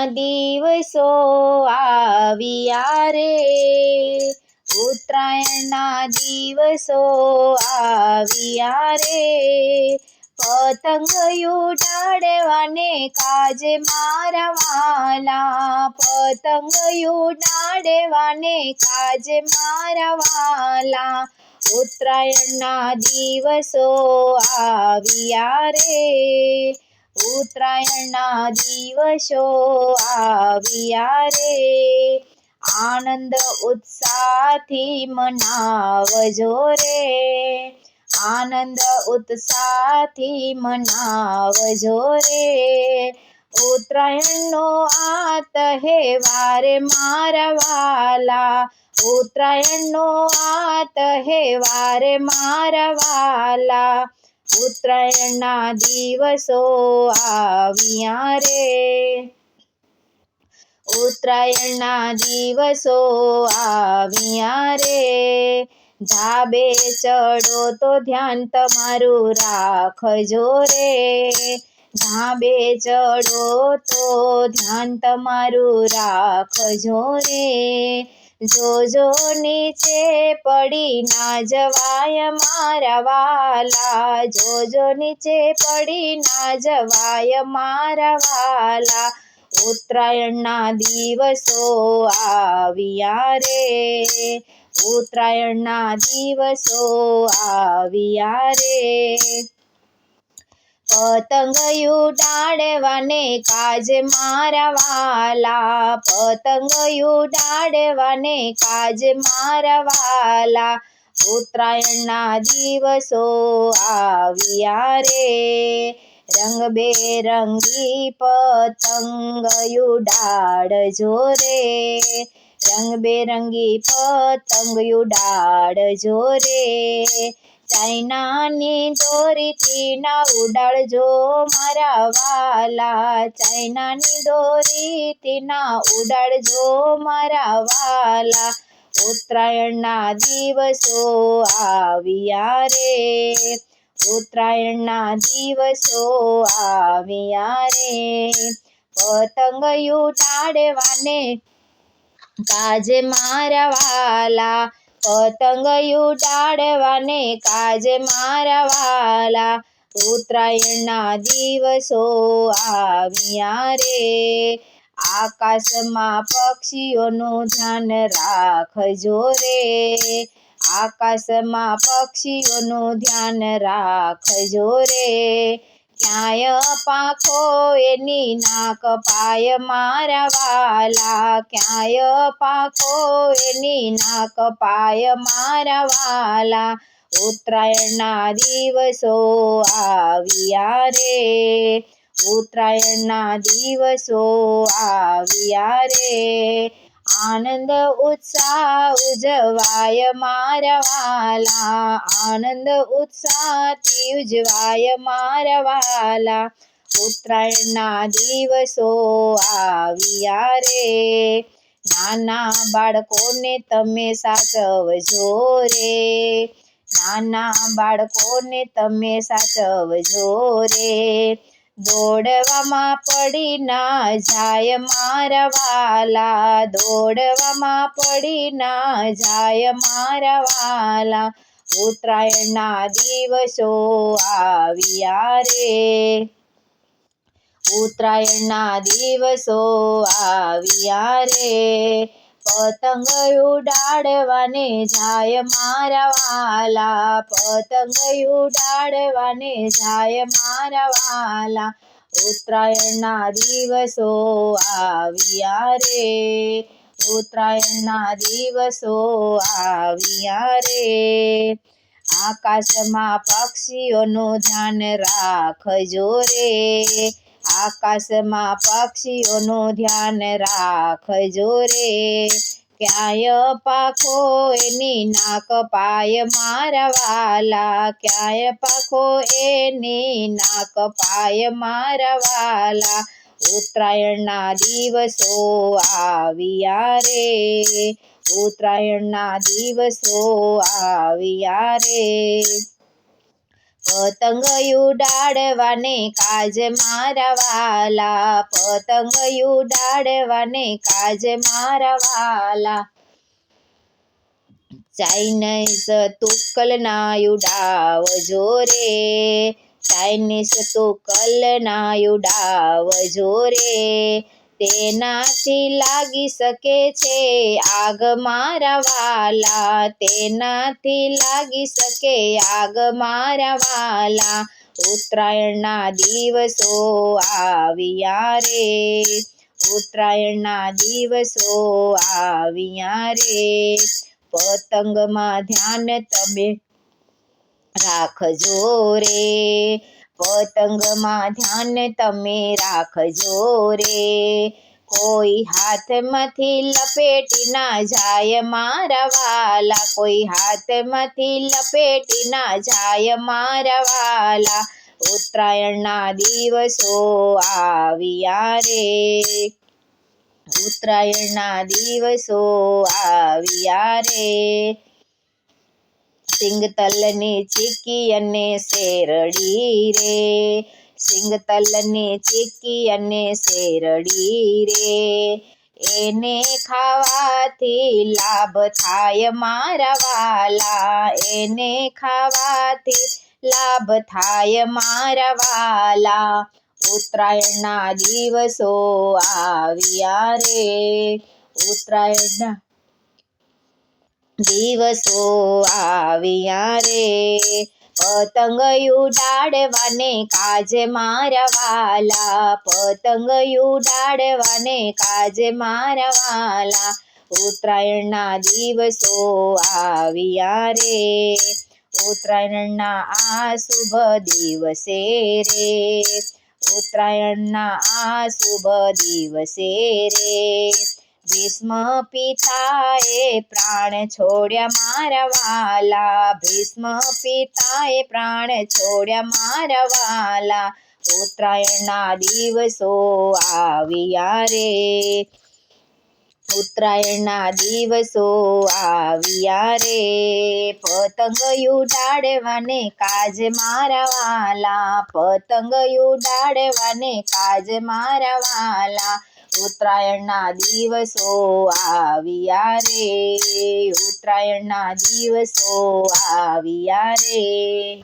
દિવસો આવ્યા રે, ઉત્તરાયણના દિવસો આવ્યા રે, પતંગ ઉડાડવાને કાજે મારા વાલા, પતંગ ઉડાડવાને કાજે મારા વાલા, ઉત્તરાયણના દિવસો આવ્યા રે, ઉત્તરાયણના દિવસો આવ્યા રે, આનંદ ઉત્સાહથી મનાવજો રે, આનંદ ઉત્સાહથી મનાવજો રે, ઉત્તરાયણનો આ તહેવાર મારા વાલા, ઉત્તરાયણનો આ તહેવાર મારા વાલા, ઉત્તરાયણના દિવસો આવ્યા રે, ઉત્તરાયણના દિવસો આવ્યા રે, ધાબે ચડો તો ધ્યાન તમારું રાખજો રે, ધાબે ચડો તો ધ્યાન તમારું રાખજો રે, જોજો નીચે પડી ના જવાય મારા વાલા, જોજો નીચે પડી ના જવાય મારા વાલા, ઉત્તરાયણના દિવસો આવ્યા રે, ઉત્તરાયણના દિવસો આવ્યા રે, પતંગ ઉડાડવાને કાજે મારા વાલા, પતંગ ઉડાડવાને કાજે મારા વાલા, ઉત્તરાયણના દિવસો આવ્યા રે, રંગબેરંગી પતંગ ઉડાડજો રે, રંગબેરંગી પતંગ ઉડાડજો રે, ચાઇનાની દોરીથી ના ઉડાડજો મારા વાલા, ચાઇનાની દોરીથી ના ઉડાડજો મારા વાલા, ઉત્તરાયણના દિવસો આવ્યા રે, ઉત્તરાયણના દિવસો આવ્યા રે, પતંગ ઉડાડવાને કાજે મારા વાલા, પતંગ ઉડાડવાને કાજે મારા વાલા, ઉત્તરાયણના દિવસો આવ્યા રે, આકાશમાં પક્ષીઓનું ધ્યાન રાખજો રે, આકાશમાં પક્ષીઓનું ધ્યાન રાખજો રે, ક્યાંય પાંખો એની ના કપાય મારા વાલા, ક્યાંય પાંખો એની ના કપાય મારા વાલા, ઉત્તરાયણના દિવસો આવ્યા રે, ઉત્તરાયણના દિવસો આવ્યા રે, આનંદ ઉત્સાહ ઉજવાય મારા વાલા, આનંદ ઉત્સાહથી ઉજવાય મારા વાલા, ઉત્તરાયણના દિવસો આવ્યા રે, નાના બાળકોને તમે સાચવજો રે, નાના બાળકોને તમે સાચવજો રે, દોડવામાં પડી ના જાય મારા વાલા, દોડવામાં પડી ના જાય મારા વાલા, ઉત્તરાયણના દિવસો આવ્યા રે, ઉત્તરાયણના દિવસો આવ્યા રે, પતંગ ઉડાડવાને જાય મારા વાલા, પતંગ ઉડાડવાને જાય મારા વાલા, ઉત્તરાયણના દિવસો આવ્યા રે, ઉત્તરાયણના દિવસો આવ્યા રે, આકાશમાં પક્ષીઓનું ધ્યાન રાખજો રે, આકાશમાં પક્ષીઓનું ધ્યાન રાખજો રે, ક્યાંય પાંખો એની ના કપાય મારા વાલા, ક્યાંય પાંખો એની ના કપાય મારા વાલા, ઉત્તરાયણના દિવસો આવ્યા રે, ઉત્તરાયણના દિવસો આવ્યા રે, પતંગ ઉડાડવાને કાજ મારા વાલા, પતંગ ઉડાડવાને કાજ મારા વાલા. ચાઇનીઝ તુક્કલ ના ઉડાવજો રે, ચાઇનીઝ તુક્કલ ના ઉડાવજો રે, તેનાથી લાગી શકે છે આગ મારા વાલા, તેનાથી લાગી શકે આગ મારા વાલા. ઉત્તરાયણના દિવસો આવ્યા રે, ઉત્તરાયણના દિવસો આવ્યા રે, પતંગમાં ધ્યાન તમે રાખજો રે, પતંગમાં ધ્યાન તમે રાખજો રે, કોઈ હાથમાંથી લપેટી ના જાય મારા વાલા, કોઈ હાથમાંથી લપેટી ના જાય મારા વાલા. ઉત્તરાયણના દિવસો આવ્યા રે, ઉત્તરાયણના દિવસો આવ્યા રે, સિંગતલની ચીકી અને શેરડી રે, સિંગતલની ચીકી અને શેરડી રે, એને ખાવાથી લાભ થાય મારા વાલા, એને ખાવાથી લાભ થાય મારા વાલા. ઉત્તરાયણના દિવસો આવ્યા રે, ઉત્તરાયણના દિવસો આવ્યા રે, પતંગ ઉડાડવાને કાજે મારા વાલા, પતંગ ઉડાડવાને કાજે મારા વાલા. ઉત્તરાયણના દિવસો આવ્યા રે, ઉત્તરાયણના આ શુભ દિવસે રે, ઉત્તરાયણના આ શુભ દિવસે રે, ભીષ્મ પિતાએ પ્રાણ છોડ્યા મારા વાલા, ભીષ્મ પિતાએ પ્રાણ છોડ્યા મારા વાલા. ઉત્તરાયણના દિવસો આવ્યા રે, ઉત્તરાયણના દિવસો આવ્યા રે, પતંગ ઉડાડવાને કાજ મારા વાલા, પતંગ ઉડાડવાને કાજ મારા વાલા. ઉત્તરાયણના દિવસો આવ્યા રે, ઉત્તરાયણના દિવસો આવ્યા રે.